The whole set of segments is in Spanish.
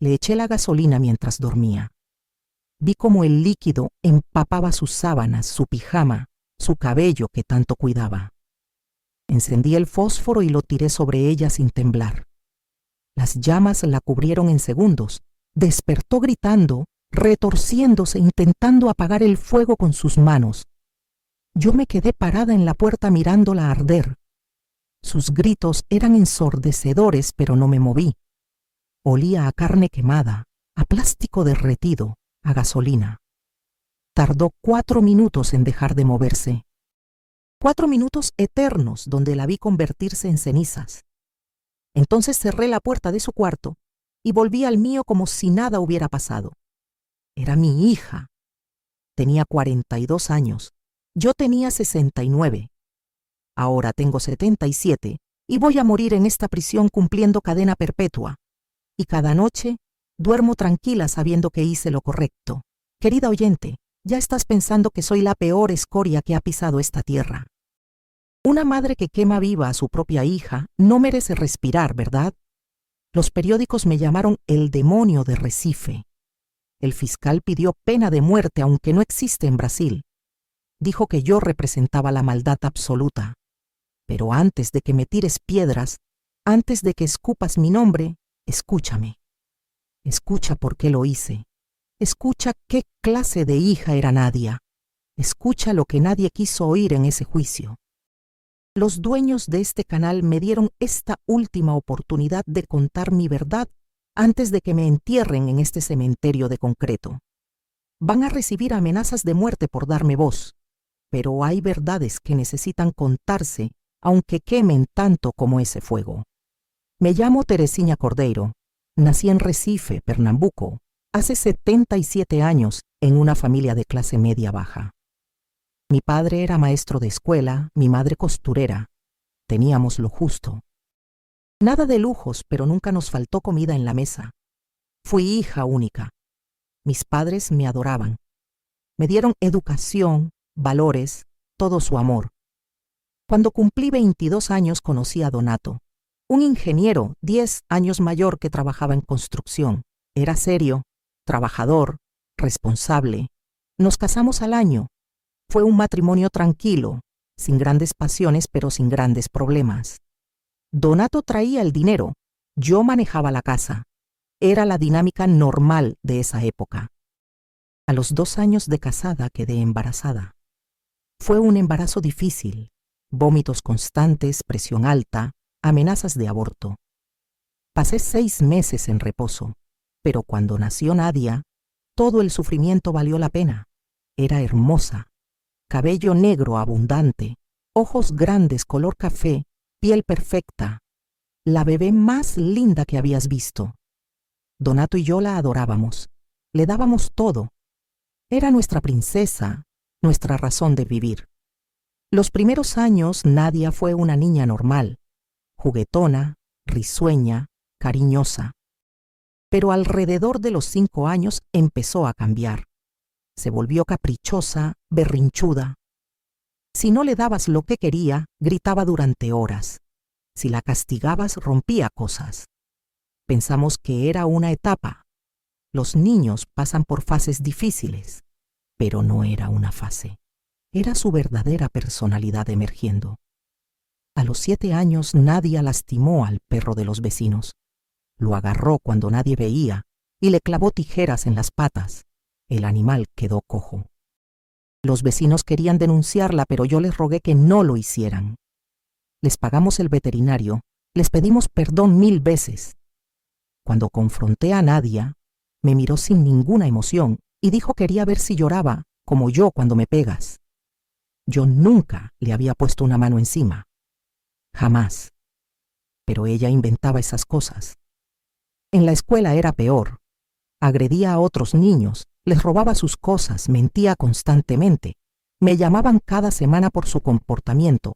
Le eché la gasolina mientras dormía. Vi cómo el líquido empapaba sus sábanas, su pijama, su cabello que tanto cuidaba. Encendí el fósforo y lo tiré sobre ella sin temblar. Las llamas la cubrieron en segundos. Despertó gritando, retorciéndose, intentando apagar el fuego con sus manos. Yo me quedé parada en la puerta mirándola arder. Sus gritos eran ensordecedores, pero no me moví. Olía a carne quemada, a plástico derretido, a gasolina. Tardó 4 minutos en dejar de moverse. 4 minutos eternos donde la vi convertirse en cenizas. Entonces cerré la puerta de su cuarto y volví al mío como si nada hubiera pasado. Era mi hija. Tenía 42 años. Yo tenía 69. Ahora tengo 77 y voy a morir en esta prisión cumpliendo cadena perpetua. Y cada noche duermo tranquila sabiendo que hice lo correcto. Querida oyente, ya estás pensando que soy la peor escoria que ha pisado esta tierra. Una madre que quema viva a su propia hija no merece respirar, ¿verdad? Los periódicos me llamaron el demonio de Recife. El fiscal pidió pena de muerte, aunque no existe en Brasil. Dijo que yo representaba la maldad absoluta. Pero antes de que me tires piedras, antes de que escupas mi nombre, escúchame. Escucha por qué lo hice. Escucha qué clase de hija era Nadia. Escucha lo que nadie quiso oír en ese juicio. Los dueños de este canal me dieron esta última oportunidad de contar mi verdad antes de que me entierren en este cementerio de concreto. Van a recibir amenazas de muerte por darme voz, pero hay verdades que necesitan contarse aunque quemen tanto como ese fuego. Me llamo Teresinha Cordeiro. Nací en Recife, Pernambuco, hace 77 años en una familia de clase media baja. Mi padre era maestro de escuela, mi madre costurera. Teníamos lo justo. Nada de lujos, pero nunca nos faltó comida en la mesa. Fui hija única. Mis padres me adoraban. Me dieron educación, valores, todo su amor. Cuando cumplí 22 años conocí a Donato, un ingeniero 10 años mayor que trabajaba en construcción. Era serio, trabajador, responsable. Nos casamos al año. Fue un matrimonio tranquilo, sin grandes pasiones pero sin grandes problemas. Donato traía el dinero, yo manejaba la casa. Era la dinámica normal de esa época. A los 2 años de casada quedé embarazada. Fue un embarazo difícil, vómitos constantes, presión alta, amenazas de aborto. Pasé 6 meses en reposo, pero cuando nació Nadia, todo el sufrimiento valió la pena. Era hermosa. Cabello negro abundante, ojos grandes color café, piel perfecta. La bebé más linda que habías visto. Donato y yo la adorábamos. Le dábamos todo. Era nuestra princesa, nuestra razón de vivir. Los primeros años Nadia fue una niña normal, juguetona, risueña, cariñosa. Pero alrededor de los 5 años empezó a cambiar. Se volvió caprichosa, berrinchuda. Si no le dabas lo que quería, gritaba durante horas. Si la castigabas, rompía cosas. Pensamos que era una etapa. Los niños pasan por fases difíciles, pero no era una fase. Era su verdadera personalidad emergiendo. A los 7 años Nadia lastimó al perro de los vecinos. Lo agarró cuando nadie veía y le clavó tijeras en las patas. El animal quedó cojo. Los vecinos querían denunciarla, pero yo les rogué que no lo hicieran. Les pagamos el veterinario, les pedimos perdón 1000 veces. Cuando confronté a Nadia, me miró sin ninguna emoción y dijo que quería ver si lloraba, como yo cuando me pegas. Yo nunca le había puesto una mano encima. Jamás. Pero ella inventaba esas cosas. En la escuela era peor. Agredía a otros niños, les robaba sus cosas, mentía constantemente. Me llamaban cada semana por su comportamiento.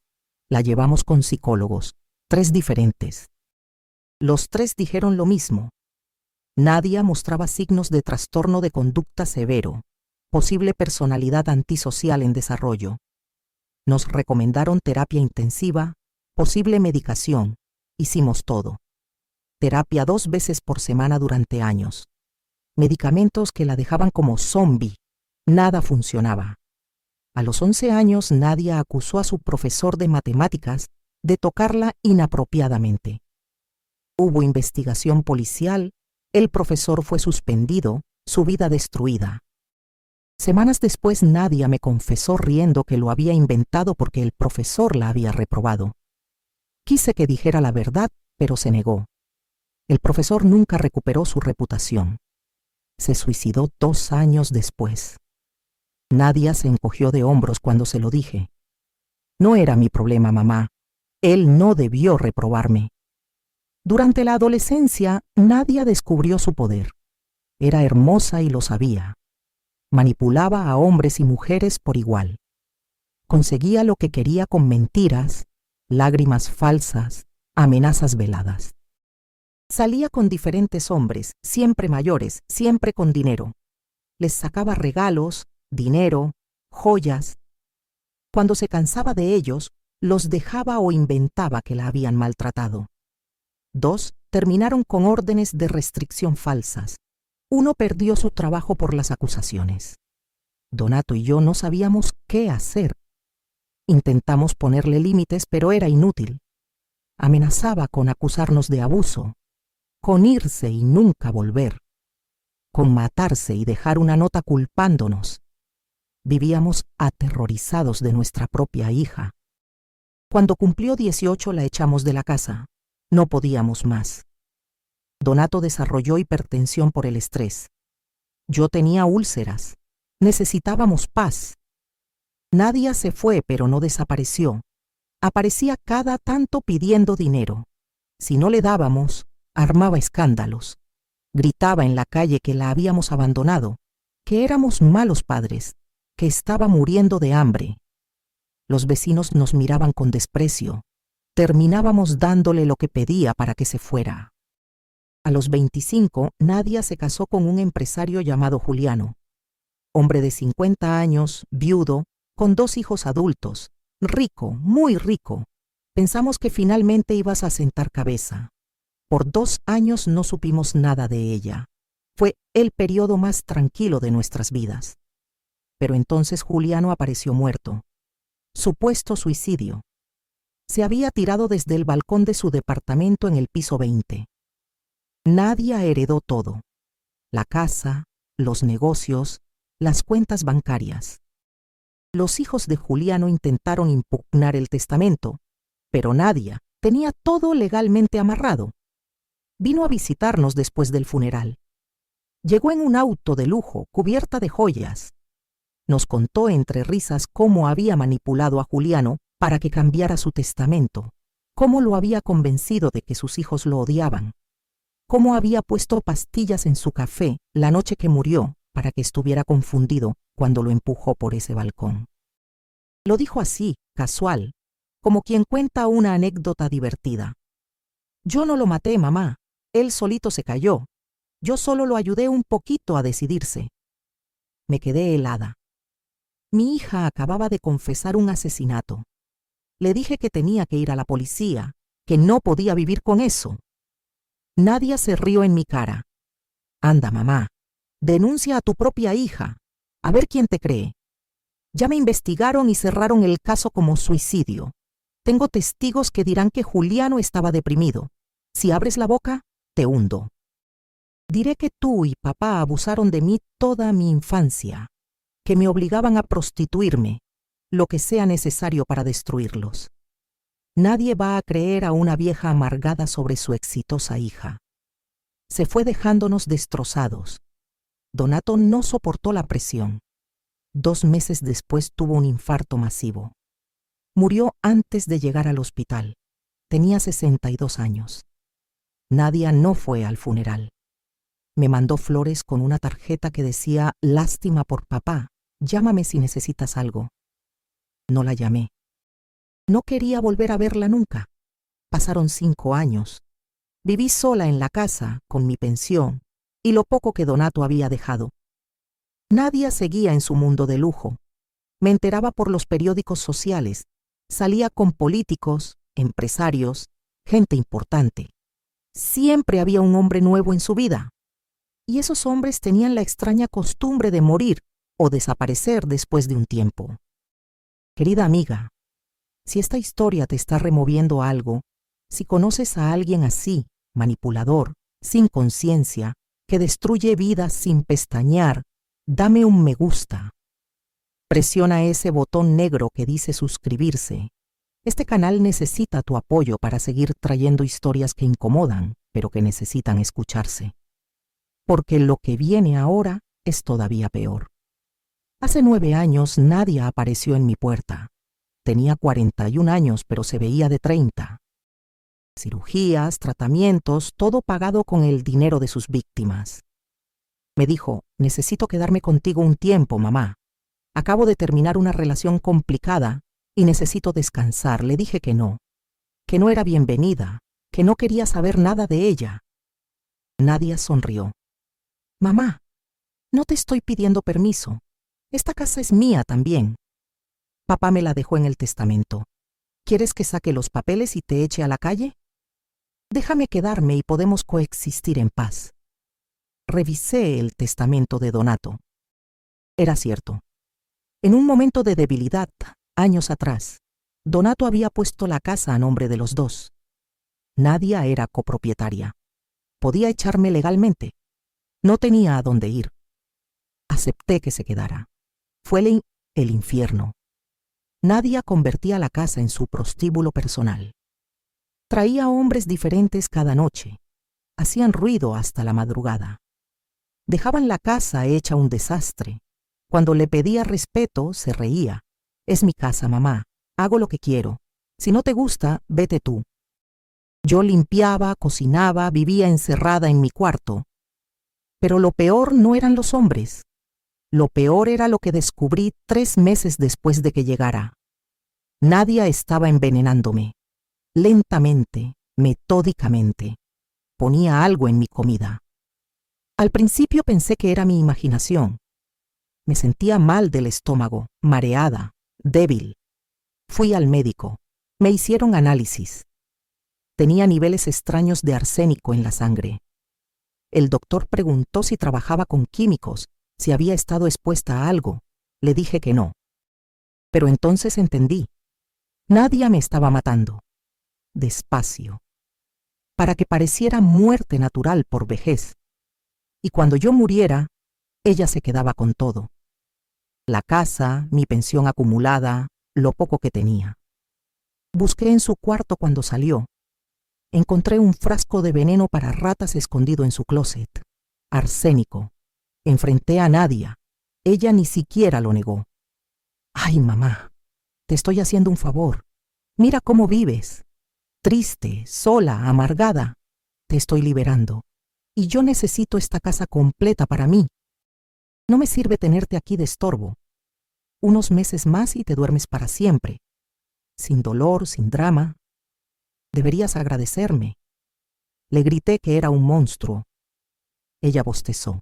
La llevamos con psicólogos, 3 diferentes. Los 3 dijeron lo mismo. Nadia mostraba signos de trastorno de conducta severo, posible personalidad antisocial en desarrollo. Nos recomendaron terapia intensiva, posible medicación. Hicimos todo. terapia 2 veces por semana durante años, medicamentos que la dejaban como zombie. Nada funcionaba. A los 11 años, Nadia acusó a su profesor de matemáticas de tocarla inapropiadamente. Hubo investigación policial, el profesor fue suspendido, su vida destruida. Semanas después, Nadia me confesó riendo que lo había inventado porque el profesor la había reprobado. Quise que dijera la verdad, pero se negó. El profesor nunca recuperó su reputación. Se suicidó 2 años después. Nadia se encogió de hombros cuando se lo dije. No era mi problema, mamá. Él no debió reprobarme. Durante la adolescencia, Nadia descubrió su poder. Era hermosa y lo sabía. Manipulaba a hombres y mujeres por igual. Conseguía lo que quería con mentiras, lágrimas falsas, amenazas veladas. Salía con diferentes hombres, siempre mayores, siempre con dinero. Les sacaba regalos, dinero, joyas. Cuando se cansaba de ellos, los dejaba o inventaba que la habían maltratado. 2 terminaron con órdenes de restricción falsas. 1 perdió su trabajo por las acusaciones. Donato y yo no sabíamos qué hacer. Intentamos ponerle límites, pero era inútil. Amenazaba con acusarnos de abuso, con irse y nunca volver, con matarse y dejar una nota culpándonos. Vivíamos aterrorizados de nuestra propia hija. Cuando cumplió 18 la echamos de la casa. No podíamos más. Donato desarrolló hipertensión por el estrés. Yo tenía úlceras. Necesitábamos paz. Nadia se fue, pero no desapareció. Aparecía cada tanto pidiendo dinero. Si no le dábamos, armaba escándalos. Gritaba en la calle que la habíamos abandonado, que éramos malos padres, que estaba muriendo de hambre. Los vecinos nos miraban con desprecio. Terminábamos dándole lo que pedía para que se fuera. A los 25, Nadia se casó con un empresario llamado Juliano. Hombre de 50 años, viudo, con 2 hijos adultos, rico, muy rico. Pensamos que finalmente ibas a sentar cabeza. Por 2 años no supimos nada de ella. Fue el periodo más tranquilo de nuestras vidas. Pero entonces Juliano apareció muerto. Supuesto suicidio. Se había tirado desde el balcón de su departamento en el piso 20. Nadia heredó todo: la casa, los negocios, las cuentas bancarias. Los hijos de Juliano intentaron impugnar el testamento, pero Nadia tenía todo legalmente amarrado. Vino a visitarnos después del funeral. Llegó en un auto de lujo, cubierta de joyas. Nos contó entre risas cómo había manipulado a Juliano para que cambiara su testamento, cómo lo había convencido de que sus hijos lo odiaban, cómo había puesto pastillas en su café la noche que murió para que estuviera confundido cuando lo empujó por ese balcón. Lo dijo así, casual, como quien cuenta una anécdota divertida. Yo no lo maté, mamá. Él solito se cayó. Yo solo lo ayudé un poquito a decidirse. Me quedé helada. Mi hija acababa de confesar un asesinato. Le dije que tenía que ir a la policía, que no podía vivir con eso. Nadia se rió en mi cara. Anda, mamá, denuncia a tu propia hija. A ver quién te cree. Ya me investigaron y cerraron el caso como suicidio. Tengo testigos que dirán que Juliano estaba deprimido. Si abres la boca, te hundo. Diré que tú y papá abusaron de mí toda mi infancia, que me obligaban a prostituirme, lo que sea necesario para destruirlos. Nadie va a creer a una vieja amargada sobre su exitosa hija. Se fue dejándonos destrozados. Donato no soportó la presión. 2 meses después tuvo un infarto masivo. Murió antes de llegar al hospital. Tenía 62 años. Nadia no fue al funeral. Me mandó flores con una tarjeta que decía: lástima por papá, llámame si necesitas algo. No la llamé. No quería volver a verla nunca. Pasaron 5 años. Viví sola en la casa, con mi pensión, y lo poco que Donato había dejado. Nadia seguía en su mundo de lujo. Me enteraba por los periódicos sociales. Salía con políticos, empresarios, gente importante. Siempre había un hombre nuevo en su vida. Y esos hombres tenían la extraña costumbre de morir o desaparecer después de un tiempo. Querida amiga, si esta historia te está removiendo algo, si conoces a alguien así, manipulador, sin conciencia, que destruye vidas sin pestañear, dame un me gusta. Presiona ese botón negro que dice suscribirse. Este canal necesita tu apoyo para seguir trayendo historias que incomodan, pero que necesitan escucharse. Porque lo que viene ahora es todavía peor. Hace 9 años Nadia apareció en mi puerta. Tenía 41 años, pero se veía de 30. Cirugías, tratamientos, todo pagado con el dinero de sus víctimas. Me dijo, necesito quedarme contigo un tiempo, mamá. Acabo de terminar una relación complicada y necesito descansar. Le dije que no era bienvenida, que no quería saber nada de ella. Nadia sonrió. Mamá, no te estoy pidiendo permiso. Esta casa es mía también. Papá me la dejó en el testamento. ¿Quieres que saque los papeles y te eche a la calle? Déjame quedarme y podemos coexistir en paz. Revisé el testamento de Donato. Era cierto. En un momento de debilidad, años atrás, Donato había puesto la casa a nombre de los dos. Nadia era copropietaria. Podía echarme legalmente. No tenía a dónde ir. Acepté que se quedara. Fue el infierno. Nadia convertía la casa en su prostíbulo personal. Traía hombres diferentes cada noche. Hacían ruido hasta la madrugada. Dejaban la casa hecha un desastre. Cuando le pedía respeto, se reía. Es mi casa, mamá. Hago lo que quiero. Si no te gusta, vete tú. Yo limpiaba, cocinaba, vivía encerrada en mi cuarto. Pero lo peor no eran los hombres. Lo peor era lo que descubrí 3 meses después de que llegara. Nadia estaba envenenándome. Lentamente, metódicamente. Ponía algo en mi comida. Al principio pensé que era mi imaginación. Me sentía mal del estómago, mareada, débil. Fui al médico. Me hicieron análisis. Tenía niveles extraños de arsénico en la sangre. El doctor preguntó si trabajaba con químicos, si había estado expuesta a algo. Le dije que no. Pero entonces entendí. Nadia me estaba matando. Despacio. Para que pareciera muerte natural por vejez. Y cuando yo muriera, ella se quedaba con todo. La casa, mi pensión acumulada, lo poco que tenía. Busqué en su cuarto cuando salió. Encontré un frasco de veneno para ratas escondido en su closet. Arsénico. Enfrenté a Nadia. Ella ni siquiera lo negó. Ay, mamá, te estoy haciendo un favor. Mira cómo vives. Triste, sola, amargada. Te estoy liberando. Y yo necesito esta casa completa para mí. No me sirve tenerte aquí de estorbo. Unos meses más y te duermes para siempre. Sin dolor, sin drama. Deberías agradecerme. Le grité que era un monstruo. Ella bostezó.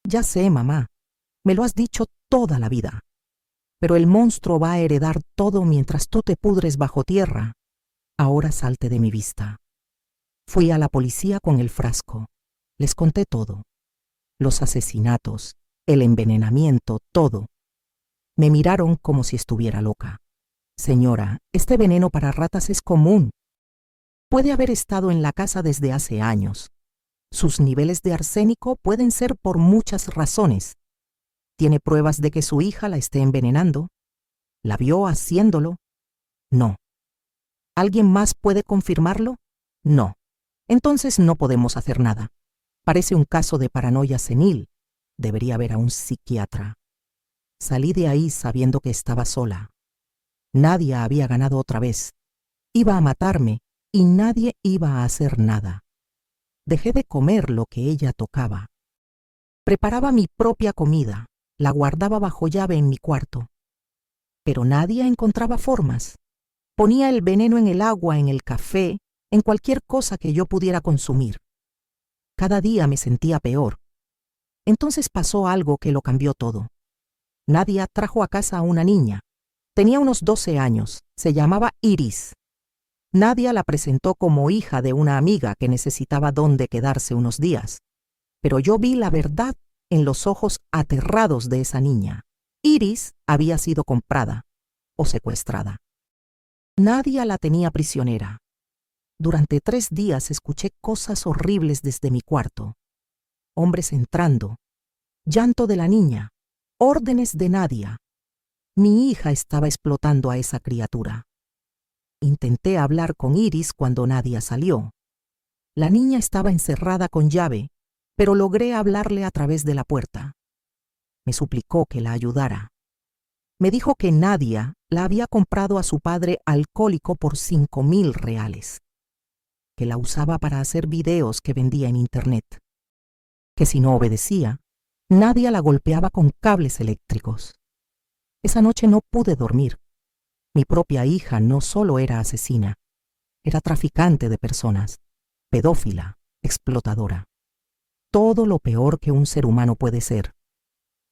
Ya sé, mamá. Me lo has dicho toda la vida. Pero el monstruo va a heredar todo mientras tú te pudres bajo tierra. Ahora salte de mi vista. Fui a la policía con el frasco. Les conté todo. Los asesinatos, el envenenamiento, todo. Me miraron como si estuviera loca. Señora, este veneno para ratas es común. Puede haber estado en la casa desde hace años. Sus niveles de arsénico pueden ser por muchas razones. ¿Tiene pruebas de que su hija la esté envenenando? ¿La vio haciéndolo? No. ¿Alguien más puede confirmarlo? No. Entonces no podemos hacer nada. Parece un caso de paranoia senil. Debería ver a un psiquiatra. Salí de ahí sabiendo que estaba sola. Nadia había ganado otra vez. Iba a matarme y nadie iba a hacer nada. Dejé de comer lo que ella tocaba. Preparaba mi propia comida, la guardaba bajo llave en mi cuarto. Pero Nadia encontraba formas. Ponía el veneno en el agua, en el café, en cualquier cosa que yo pudiera consumir. Cada día me sentía peor. Entonces pasó algo que lo cambió todo. Nadia trajo a casa a una niña. Tenía unos 12 años. Se llamaba Iris. Nadia la presentó como hija de una amiga que necesitaba dónde quedarse unos días. Pero yo vi la verdad en los ojos aterrados de esa niña. Iris había sido comprada o secuestrada. Nadia la tenía prisionera. Durante 3 días escuché cosas horribles desde mi cuarto. Hombres entrando, llanto de la niña, órdenes de Nadia. Mi hija estaba explotando a esa criatura. Intenté hablar con Iris cuando Nadia salió. La niña estaba encerrada con llave, pero logré hablarle a través de la puerta. Me suplicó que la ayudara. Me dijo que Nadia la había comprado a su padre alcohólico por 5.000 reales, que la usaba para hacer videos que vendía en internet, que si no obedecía, Nadia la golpeaba con cables eléctricos. Esa noche no pude dormir. Mi propia hija no solo era asesina, era traficante de personas, pedófila, explotadora. Todo lo peor que un ser humano puede ser.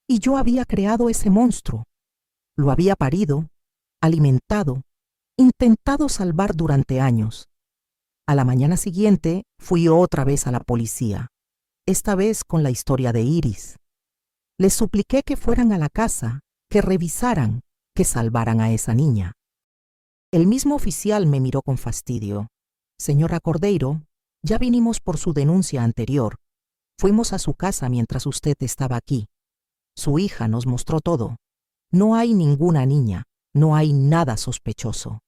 Y yo había creado ese monstruo. Lo había parido, alimentado, intentado salvar durante años. A la mañana siguiente fui otra vez a la policía, esta vez con la historia de Iris. Les supliqué que fueran a la casa, que revisaran, que salvaran a esa niña. El mismo oficial me miró con fastidio. Señora Cordeiro, ya vinimos por su denuncia anterior. Fuimos a su casa mientras usted estaba aquí. Su hija nos mostró todo. No hay ninguna niña, no hay nada sospechoso.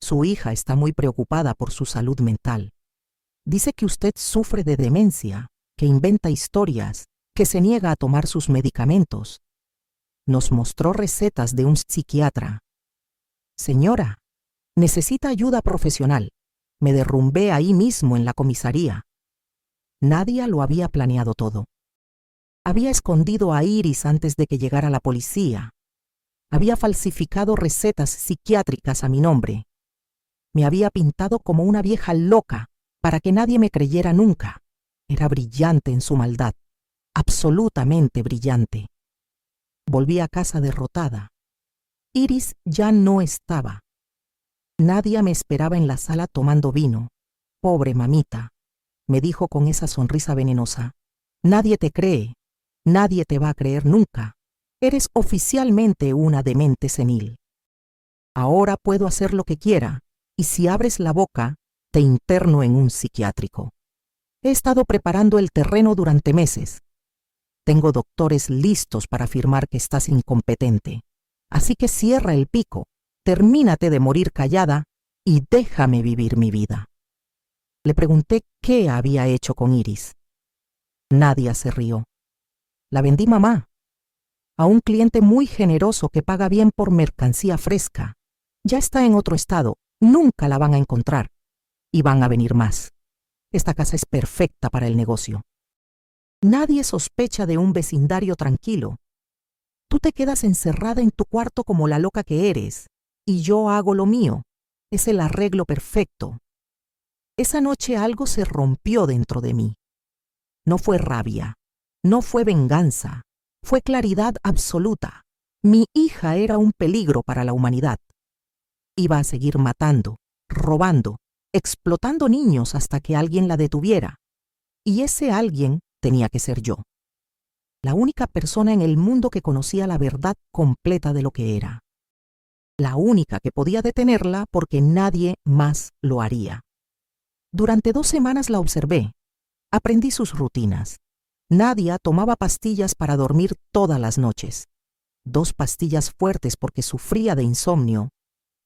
Su hija está muy preocupada por su salud mental. Dice que usted sufre de demencia, que inventa historias, que se niega a tomar sus medicamentos. Nos mostró recetas de un psiquiatra. Señora, necesita ayuda profesional. Me derrumbé ahí mismo en la comisaría. Nadia lo había planeado todo. Había escondido a Iris antes de que llegara la policía. Había falsificado recetas psiquiátricas a mi nombre. Me había pintado como una vieja loca para que nadie me creyera nunca. Era brillante en su maldad, absolutamente brillante. Volví a casa derrotada. Iris ya no estaba. Nadia me esperaba en la sala tomando vino. Pobre mamita, me dijo con esa sonrisa venenosa. Nadie te cree, nadie te va a creer nunca. Eres oficialmente una demente senil. Ahora puedo hacer lo que quiera, y si abres la boca, te interno en un psiquiátrico. He estado preparando el terreno durante meses. Tengo doctores listos para afirmar que estás incompetente. Así que cierra el pico, termínate de morir callada y déjame vivir mi vida. Le pregunté qué había hecho con Iris. Nadia se rió. La vendí, mamá, a un cliente muy generoso que paga bien por mercancía fresca. Ya está en otro estado, nunca la van a encontrar. Y van a venir más. Esta casa es perfecta para el negocio. Nadie sospecha de un vecindario tranquilo. Tú te quedas encerrada en tu cuarto como la loca que eres, y yo hago lo mío. Es el arreglo perfecto. Esa noche algo se rompió dentro de mí. No fue rabia, no fue venganza, fue claridad absoluta. Mi hija era un peligro para la humanidad. Iba a seguir matando, robando, explotando niños hasta que alguien la detuviera. Y ese alguien tenía que ser yo. La única persona en el mundo que conocía la verdad completa de lo que era. La única que podía detenerla porque nadie más lo haría. Durante 2 semanas la observé. Aprendí sus rutinas. Nadia tomaba pastillas para dormir todas las noches. 2 pastillas fuertes porque sufría de insomnio.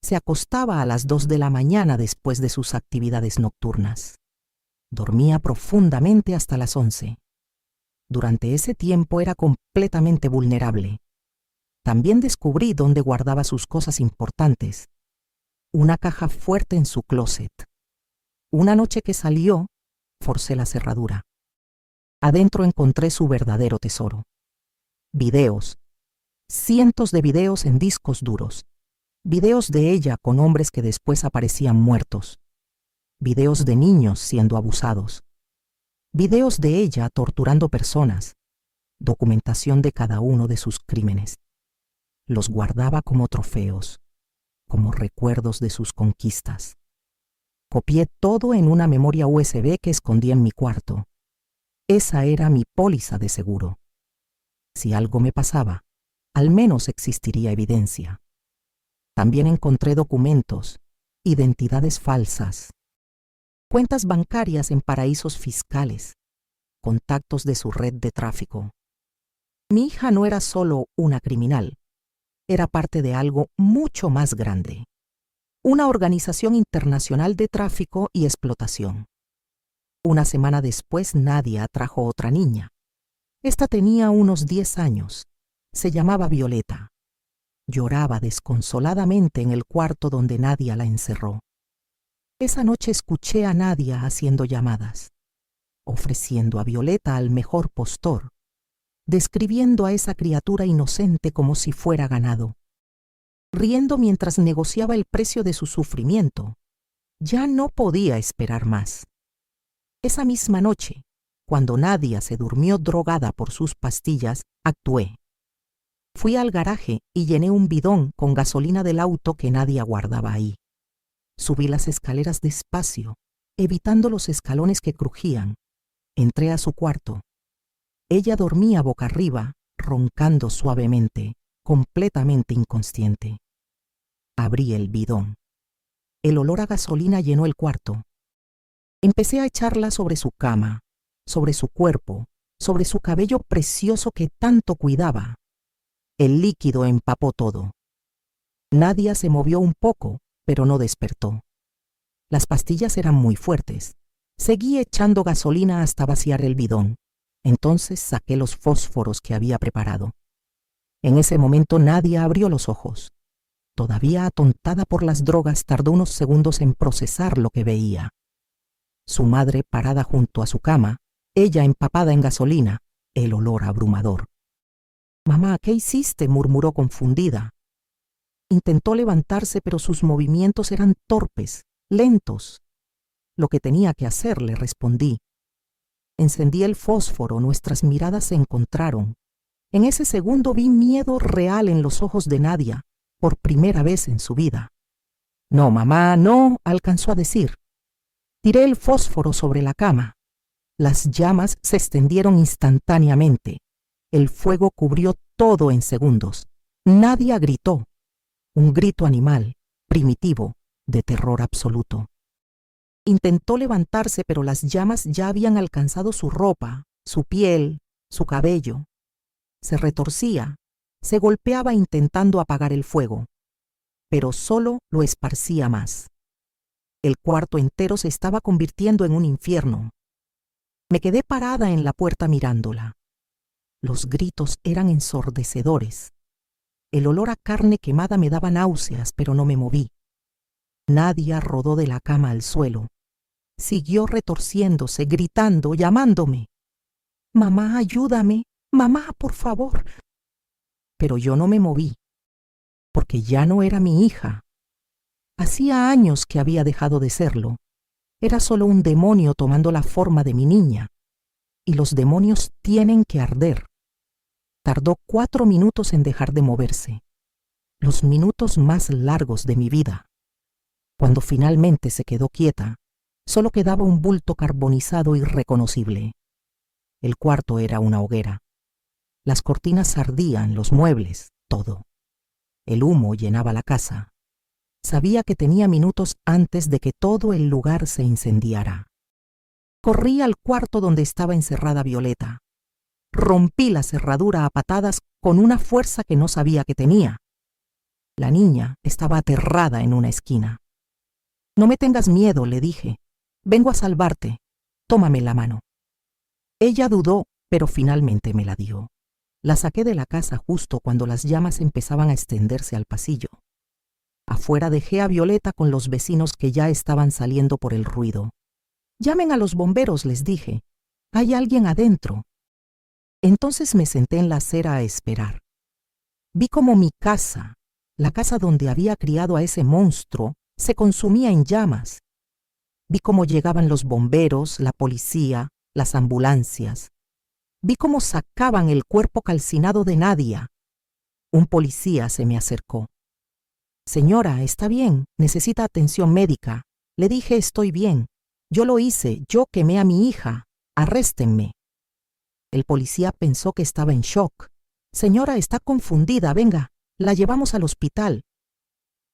Se acostaba a las 2 de la mañana después de sus actividades nocturnas. Dormía profundamente hasta las 11. Durante ese tiempo era completamente vulnerable. También descubrí dónde guardaba sus cosas importantes. Una caja fuerte en su closet. Una noche que salió, forcé la cerradura. Adentro encontré su verdadero tesoro. Videos. Cientos de videos en discos duros. Videos de ella con hombres que después aparecían muertos. Videos de niños siendo abusados. Videos de ella torturando personas. Documentación de cada uno de sus crímenes. Los guardaba como trofeos, como recuerdos de sus conquistas. copié todo en una memoria USB que escondí en mi cuarto. Esa era mi póliza de seguro. Si algo me pasaba, al menos existiría evidencia. También encontré documentos, identidades falsas, cuentas bancarias en paraísos fiscales, contactos de su red de tráfico. Mi hija no era solo una criminal, era parte de algo mucho más grande, una organización internacional de tráfico y explotación. Una semana después, Nadia trajo otra niña. Esta tenía unos 10 años. Se llamaba Violeta. Lloraba desconsoladamente en el cuarto donde Nadia la encerró. Esa noche escuché a Nadia haciendo llamadas, ofreciendo a Violeta al mejor postor, describiendo a esa criatura inocente como si fuera ganado, riendo mientras negociaba el precio de su sufrimiento. Ya no podía esperar más. Esa misma noche, cuando Nadia se durmió drogada por sus pastillas, actué. Fui al garaje y llené un bidón con gasolina del auto que Nadia guardaba ahí. Subí las escaleras despacio, evitando los escalones que crujían. Entré a su cuarto. Ella dormía boca arriba, roncando suavemente, completamente inconsciente. Abrí el bidón. El olor a gasolina llenó el cuarto. Empecé a echarla sobre su cama, sobre su cuerpo, sobre su cabello precioso que tanto cuidaba. El líquido empapó todo. Nadia se movió un poco, pero no despertó. Las pastillas eran muy fuertes. Seguí echando gasolina hasta vaciar el bidón. Entonces saqué los fósforos que había preparado. En ese momento Nadia abrió los ojos. Todavía atontada por las drogas, tardó unos segundos en procesar lo que veía. Su madre parada junto a su cama, ella empapada en gasolina, el olor abrumador. «Mamá, ¿qué hiciste?», murmuró confundida. Intentó levantarse, pero sus movimientos eran torpes, lentos. «Lo que tenía que hacer», le respondí. Encendí el fósforo, nuestras miradas se encontraron. En ese segundo vi miedo real en los ojos de Nadia, por primera vez en su vida. «No, mamá, no», alcanzó a decir. Tiré el fósforo sobre la cama. Las llamas se extendieron instantáneamente. El fuego cubrió todo en segundos. Nadia gritó. Un grito animal, primitivo, de terror absoluto. Intentó levantarse, pero las llamas ya habían alcanzado su ropa, su piel, su cabello. Se retorcía, se golpeaba intentando apagar el fuego, pero solo lo esparcía más. El cuarto entero se estaba convirtiendo en un infierno. Me quedé parada en la puerta mirándola. Los gritos eran ensordecedores. El olor a carne quemada me daba náuseas, pero no me moví. Nadia rodó de la cama al suelo. Siguió retorciéndose, gritando, llamándome. «Mamá, ayúdame. Mamá, por favor». Pero yo no me moví, porque ya no era mi hija. Hacía años que había dejado de serlo. Era solo un demonio tomando la forma de mi niña. Y los demonios tienen que arder. Tardó 4 minutos en dejar de moverse. Los minutos más largos de mi vida. Cuando finalmente se quedó quieta, solo quedaba un bulto carbonizado irreconocible. El cuarto era una hoguera. Las cortinas ardían, los muebles, todo. El humo llenaba la casa. Sabía que tenía minutos antes de que todo el lugar se incendiara. Corrí al cuarto donde estaba encerrada Violeta. Rompí la cerradura a patadas con una fuerza que no sabía que tenía. La niña estaba aterrada en una esquina. «No me tengas miedo», le dije. «Vengo a salvarte. Tómame la mano». Ella dudó, pero finalmente me la dio. La saqué de la casa justo cuando las llamas empezaban a extenderse al pasillo. Afuera dejé a Violeta con los vecinos que ya estaban saliendo por el ruido. «Llamen a los bomberos», les dije. «Hay alguien adentro». Entonces me senté en la acera a esperar. Vi cómo mi casa, la casa donde había criado a ese monstruo, se consumía en llamas. Vi cómo llegaban los bomberos, la policía, las ambulancias. Vi cómo sacaban el cuerpo calcinado de Nadia. Un policía se me acercó. «Señora, ¿está bien? ¿Necesita atención médica?», Le dije, estoy bien. Yo lo hice, yo quemé a mi hija. Arréstenme. El policía pensó que estaba en shock. Señora, está confundida, venga, la llevamos al hospital.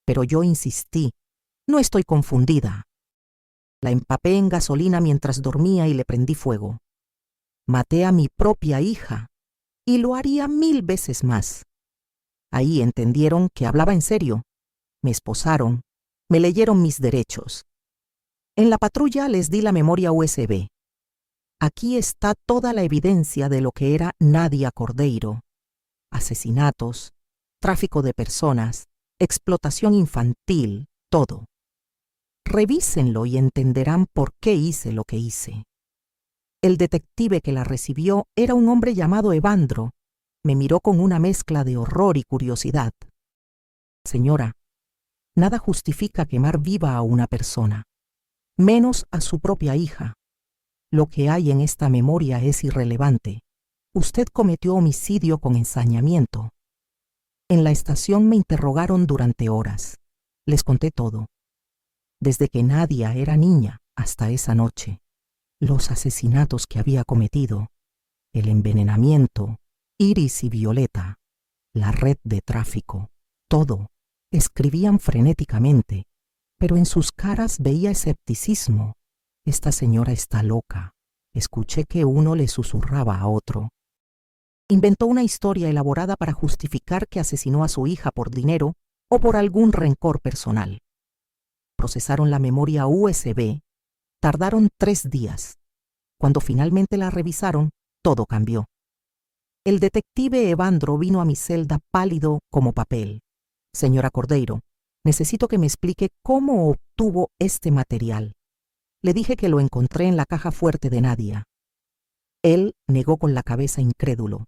Pero yo insistí, no estoy confundida. La empapé en gasolina mientras dormía y le prendí fuego. Maté a mi propia hija y lo haría 1000 veces más. Ahí entendieron que hablaba en serio. Me esposaron, me leyeron mis derechos. En la patrulla les di la memoria USB. Aquí está toda la evidencia de lo que era Nadia Cordeiro. Asesinatos, tráfico de personas, explotación infantil, todo. Revísenlo y entenderán por qué hice lo que hice. El detective que la recibió era un hombre llamado Evandro. Me miró con una mezcla de horror y curiosidad. Señora, nada justifica quemar viva a una persona, menos a su propia hija. Lo que hay en esta memoria es irrelevante. Usted cometió homicidio con ensañamiento. En la estación me interrogaron durante horas. Les conté todo. Desde que Nadia era niña hasta esa noche. Los asesinatos que había cometido. El envenenamiento. Iris y Violeta. La red de tráfico. Todo. Escribían frenéticamente. Pero en sus caras veía escepticismo. Esta señora está loca. Escuché que uno le susurraba a otro. Inventó una historia elaborada para justificar que asesinó a su hija por dinero o por algún rencor personal. Procesaron la memoria USB. Tardaron 3 días. Cuando finalmente la revisaron, todo cambió. El detective Evandro vino a mi celda pálido como papel. Señora Cordeiro, necesito que me explique cómo obtuvo este material. Le dije que lo encontré en la caja fuerte de Nadia. Él negó con la cabeza incrédulo.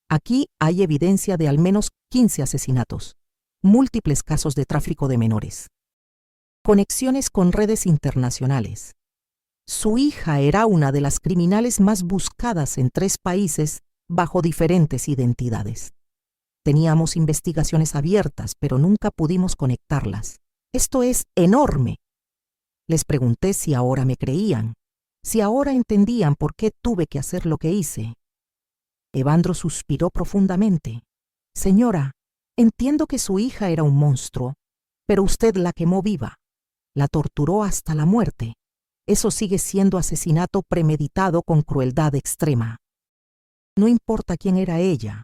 Aquí hay evidencia de al menos 15 asesinatos, múltiples casos de tráfico de menores, conexiones con redes internacionales. Su hija era una de las criminales más buscadas en 3 países bajo diferentes identidades. Teníamos investigaciones abiertas, pero nunca pudimos conectarlas. Esto es enorme. Les pregunté si ahora me creían, si ahora entendían por qué tuve que hacer lo que hice. Evandro suspiró profundamente. Señora, entiendo que su hija era un monstruo, pero usted la quemó viva. La torturó hasta la muerte. Eso sigue siendo asesinato premeditado con crueldad extrema. No importa quién era ella,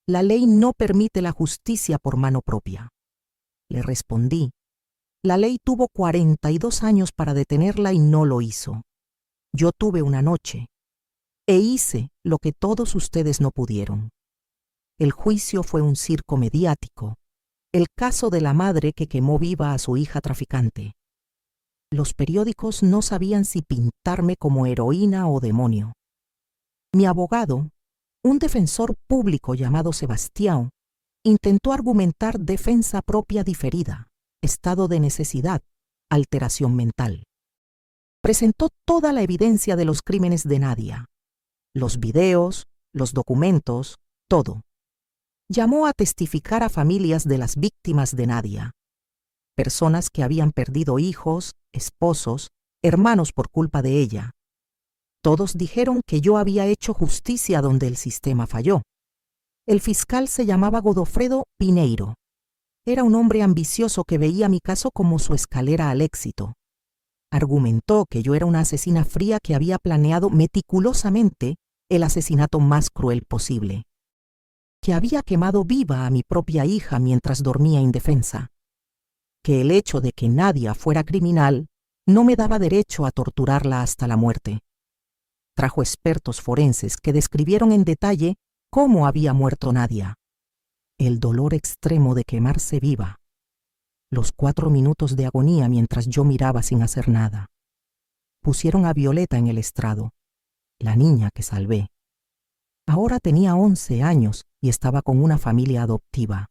la ley no permite la justicia por mano propia. Le respondí. La ley tuvo 42 años para detenerla y no lo hizo. Yo tuve una noche e hice lo que todos ustedes no pudieron. El juicio fue un circo mediático, el caso de la madre que quemó viva a su hija traficante. Los periódicos no sabían si pintarme como heroína o demonio. Mi abogado, un defensor público llamado Sebastián, intentó argumentar defensa propia diferida, estado de necesidad, alteración mental. Presentó toda la evidencia de los crímenes de Nadia, los videos, los documentos, todo. Llamó a testificar a familias de las víctimas de Nadia, personas que habían perdido hijos, esposos, hermanos por culpa de ella. Todos dijeron que yo había hecho justicia donde el sistema falló. El fiscal se llamaba Godofredo Pineiro. Era un hombre ambicioso que veía mi caso como su escalera al éxito. Argumentó que yo era una asesina fría que había planeado meticulosamente el asesinato más cruel posible, que había quemado viva a mi propia hija mientras dormía indefensa, que el hecho de que Nadia fuera criminal no me daba derecho a torturarla hasta la muerte. Trajo expertos forenses que describieron en detalle cómo había muerto Nadia. El dolor extremo de quemarse viva. Los 4 minutos de agonía mientras yo miraba sin hacer nada. Pusieron a Violeta en el estrado, la niña que salvé. Ahora tenía 11 años y estaba con una familia adoptiva.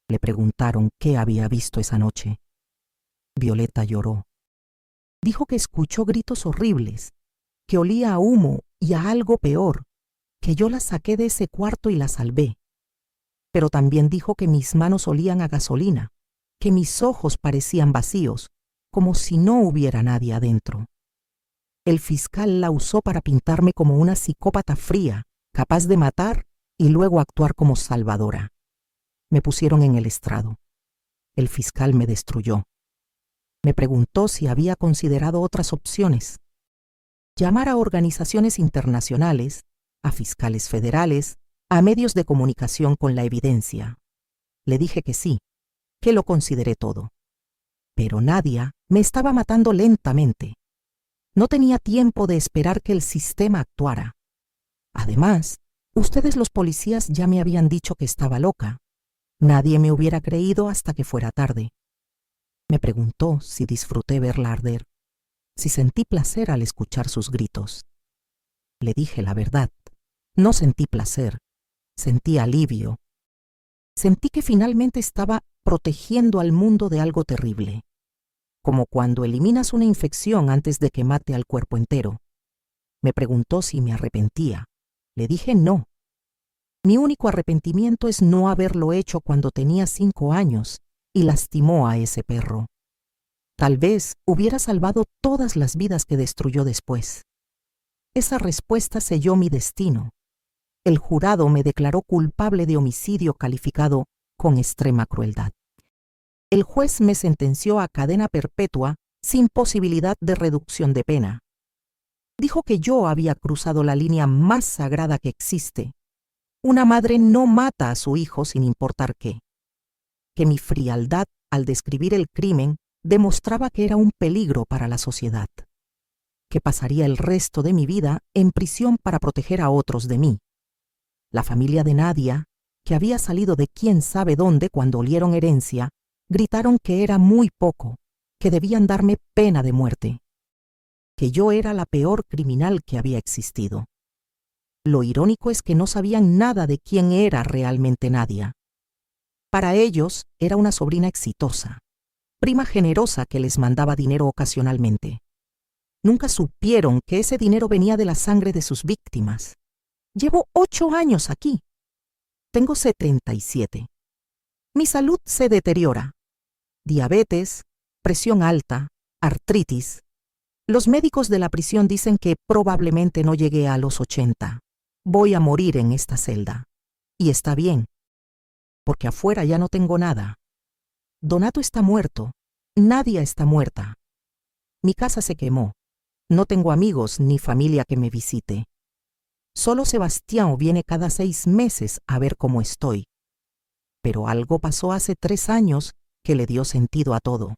Le preguntaron qué había visto esa noche. Violeta lloró. Dijo que escuchó gritos horribles, que olía a humo y a algo peor, que yo la saqué de ese cuarto y la salvé. Pero también dijo que mis manos olían a gasolina, que mis ojos parecían vacíos, como si no hubiera nadie adentro. El fiscal la usó para pintarme como una psicópata fría, capaz de matar y luego actuar como salvadora. Me pusieron en el estrado. El fiscal me destruyó. Me preguntó si había considerado otras opciones. Llamar a organizaciones internacionales, a fiscales federales, a medios de comunicación con la evidencia. Le dije que sí, que lo consideré todo. Pero Nadia me estaba matando lentamente. No tenía tiempo de esperar que el sistema actuara. Además, ustedes los policías ya me habían dicho que estaba loca. Nadie me hubiera creído hasta que fuera tarde. Me preguntó si disfruté verla arder, si sentí placer al escuchar sus gritos. Le dije la verdad. No sentí placer, sentí alivio. Sentí que finalmente estaba protegiendo al mundo de algo terrible, como cuando eliminas una infección antes de que mate al cuerpo entero. Me preguntó si me arrepentía. Le dije no. Mi único arrepentimiento es no haberlo hecho cuando tenía 5 años y lastimó a ese perro. Tal vez hubiera salvado todas las vidas que destruyó después. Esa respuesta selló mi destino. El jurado me declaró culpable de homicidio calificado con extrema crueldad. El juez me sentenció a cadena perpetua sin posibilidad de reducción de pena. Dijo que yo había cruzado la línea más sagrada que existe. Una madre no mata a su hijo sin importar qué. Que mi frialdad al describir el crimen demostraba que era un peligro para la sociedad. Que pasaría el resto de mi vida en prisión para proteger a otros de mí. La familia de Nadia, que había salido de quién sabe dónde cuando olieron herencia, gritaron que era muy poco, que debían darme pena de muerte, que yo era la peor criminal que había existido. Lo irónico es que no sabían nada de quién era realmente Nadia. Para ellos era una sobrina exitosa, prima generosa que les mandaba dinero ocasionalmente. Nunca supieron que ese dinero venía de la sangre de sus víctimas. Llevo 8 años aquí. Tengo 77. Mi salud se deteriora. Diabetes, presión alta, artritis. Los médicos de la prisión dicen que probablemente no llegué a los 80. Voy a morir en esta celda. Y está bien, porque afuera ya no tengo nada. Donato está muerto. Nadia está muerta. Mi casa se quemó. No tengo amigos ni familia que me visite. Solo Sebastián viene cada 6 meses a ver cómo estoy. Pero algo pasó hace 3 años que le dio sentido a todo.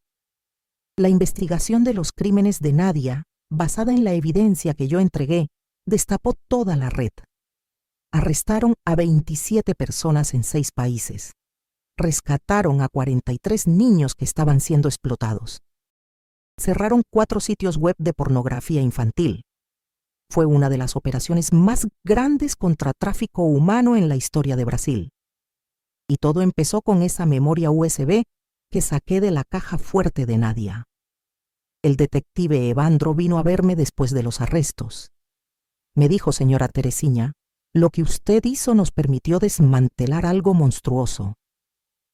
La investigación de los crímenes de Nadia, basada en la evidencia que yo entregué, destapó toda la red. Arrestaron a 27 personas en 6 países. Rescataron a 43 niños que estaban siendo explotados. Cerraron 4 sitios web de pornografía infantil. Fue una de las operaciones más grandes contra tráfico humano en la historia de Brasil. Y todo empezó con esa memoria USB que saqué de la caja fuerte de Nadia. El detective Evandro vino a verme después de los arrestos. Me dijo, señora Teresinha, lo que usted hizo nos permitió desmantelar algo monstruoso.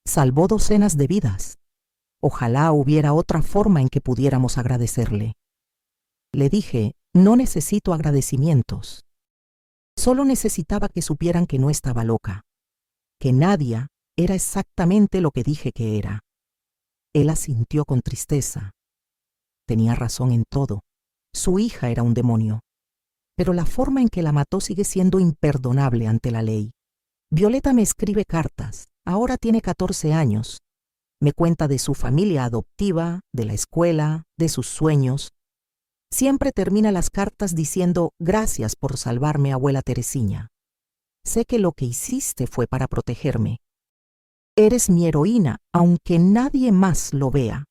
Salvó docenas de vidas. Ojalá hubiera otra forma en que pudiéramos agradecerle. Le dije, no necesito agradecimientos. Solo necesitaba que supieran que no estaba loca, que Nadia era exactamente lo que dije que era. Él asintió con tristeza. Tenía razón en todo. Su hija era un demonio. Pero la forma en que la mató sigue siendo imperdonable ante la ley. Violeta me escribe cartas. Ahora tiene 14 años. Me cuenta de su familia adoptiva, de la escuela, de sus sueños. Siempre termina las cartas diciendo gracias por salvarme, abuela Teresinha. Sé que lo que hiciste fue para protegerme. Eres mi heroína, aunque nadie más lo vea.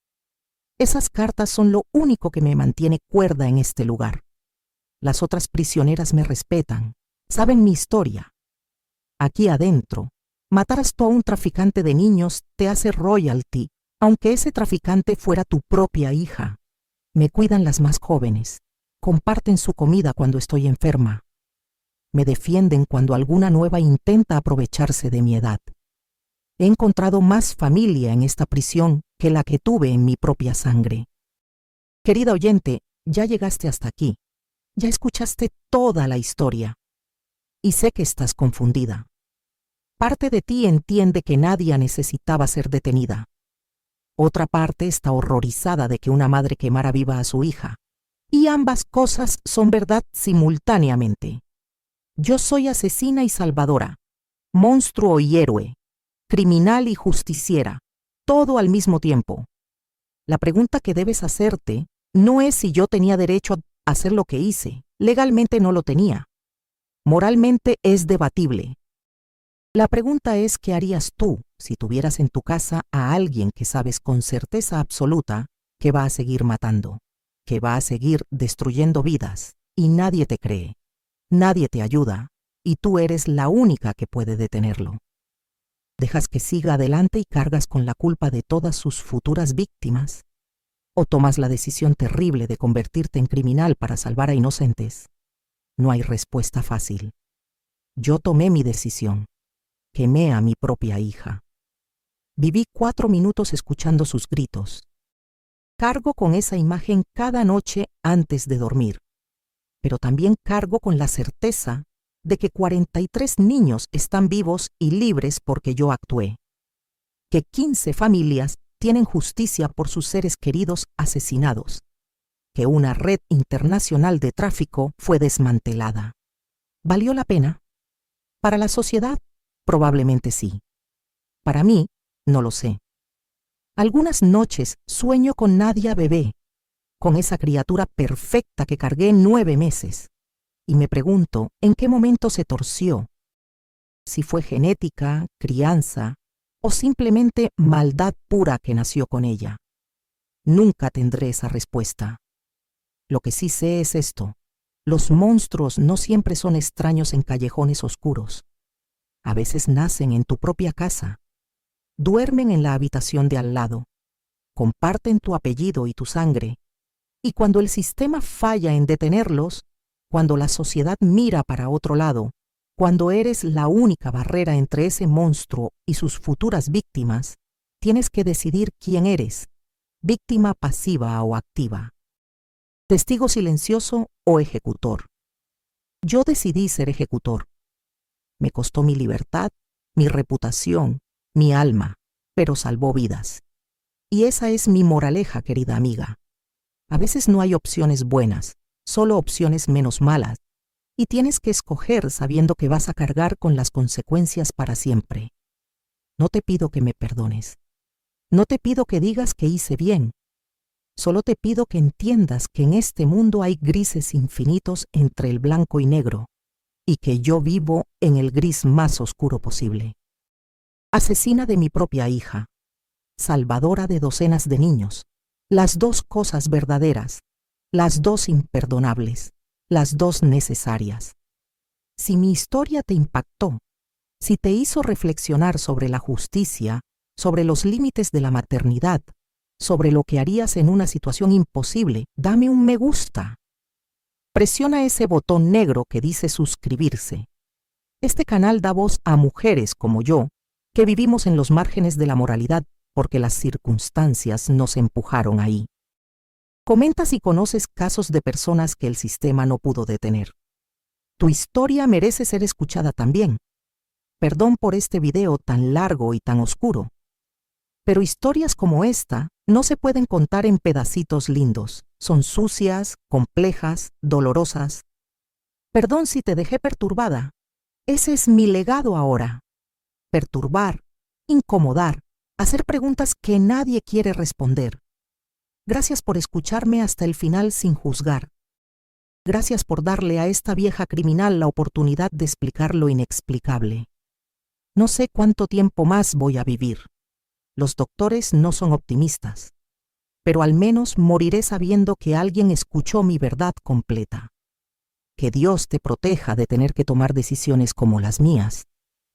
Esas cartas son lo único que me mantiene cuerda en este lugar. Las otras prisioneras me respetan, saben mi historia. Aquí adentro, mataras tú a un traficante de niños te hace royalty, aunque ese traficante fuera tu propia hija. Me cuidan las más jóvenes, comparten su comida cuando estoy enferma. Me defienden cuando alguna nueva intenta aprovecharse de mi edad. He encontrado más familia en esta prisión que la que tuve en mi propia sangre. Querida oyente, ya llegaste hasta aquí. Ya escuchaste toda la historia. Y sé que estás confundida. Parte de ti entiende que Nadia necesitaba ser detenida. Otra parte está horrorizada de que una madre quemara viva a su hija. Y ambas cosas son verdad simultáneamente. Yo soy asesina y salvadora, monstruo y héroe, criminal y justiciera, todo al mismo tiempo. La pregunta que debes hacerte no es si yo tenía derecho a hacer lo que hice. Legalmente no lo tenía. Moralmente es debatible. La pregunta es ¿qué harías tú si tuvieras en tu casa a alguien que sabes con certeza absoluta que va a seguir matando, que va a seguir destruyendo vidas y nadie te cree, nadie te ayuda y tú eres la única que puede detenerlo? ¿Dejas que siga adelante y cargas con la culpa de todas sus futuras víctimas? ¿O tomas la decisión terrible de convertirte en criminal para salvar a inocentes? No hay respuesta fácil. Yo tomé mi decisión. Quemé a mi propia hija. Viví 4 minutos escuchando sus gritos. Cargo con esa imagen cada noche antes de dormir, pero también cargo con la certeza de que 43 niños están vivos y libres porque yo actué, que 15 familias tienen justicia por sus seres queridos asesinados, que una red internacional de tráfico fue desmantelada. ¿Valió la pena? Para la sociedad, probablemente sí. Para mí, no lo sé. Algunas noches sueño con Nadia bebé, con esa criatura perfecta que cargué 9 meses, y me pregunto en qué momento se torció, si fue genética, crianza o simplemente maldad pura que nació con ella. Nunca tendré esa respuesta. Lo que sí sé es esto: los monstruos no siempre son extraños en callejones oscuros. A veces nacen en tu propia casa, duermen en la habitación de al lado, comparten tu apellido y tu sangre, y cuando el sistema falla en detenerlos, cuando la sociedad mira para otro lado, cuando eres la única barrera entre ese monstruo y sus futuras víctimas, tienes que decidir quién eres, víctima pasiva o activa, testigo silencioso o ejecutor. Yo decidí ser ejecutor. Me costó mi libertad, mi reputación, mi alma, pero salvó vidas. Y esa es mi moraleja, querida amiga. A veces no hay opciones buenas, solo opciones menos malas, y tienes que escoger sabiendo que vas a cargar con las consecuencias para siempre. No te pido que me perdones. No te pido que digas que hice bien. Solo te pido que entiendas que en este mundo hay grises infinitos entre el blanco y negro, y que yo vivo en el gris más oscuro posible. Asesina de mi propia hija, salvadora de docenas de niños, las dos cosas verdaderas, las dos imperdonables, las dos necesarias. Si mi historia te impactó, si te hizo reflexionar sobre la justicia, sobre los límites de la maternidad, sobre lo que harías en una situación imposible, dame un me gusta. Presiona ese botón negro que dice suscribirse. Este canal da voz a mujeres como yo, que vivimos en los márgenes de la moralidad porque las circunstancias nos empujaron ahí. Comenta si conoces casos de personas que el sistema no pudo detener. Tu historia merece ser escuchada también. Perdón por este video tan largo y tan oscuro. Pero historias como esta no se pueden contar en pedacitos lindos. Son sucias, complejas, dolorosas. Perdón si te dejé perturbada. Ese es mi legado ahora. Perturbar, incomodar, hacer preguntas que nadie quiere responder. Gracias por escucharme hasta el final sin juzgar. Gracias por darle a esta vieja criminal la oportunidad de explicar lo inexplicable. No sé cuánto tiempo más voy a vivir. Los doctores no son optimistas, pero al menos moriré sabiendo que alguien escuchó mi verdad completa. Que Dios te proteja de tener que tomar decisiones como las mías,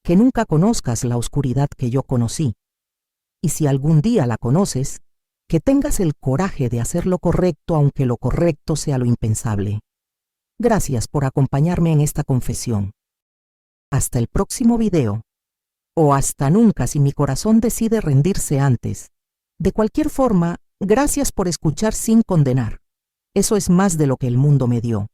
que nunca conozcas la oscuridad que yo conocí. Y si algún día la conoces, que tengas el coraje de hacer lo correcto aunque lo correcto sea lo impensable. Gracias por acompañarme en esta confesión. Hasta el próximo video. O hasta nunca si mi corazón decide rendirse antes. De cualquier forma, Gracias por escuchar sin condenar. Eso es más de lo que el mundo me dio.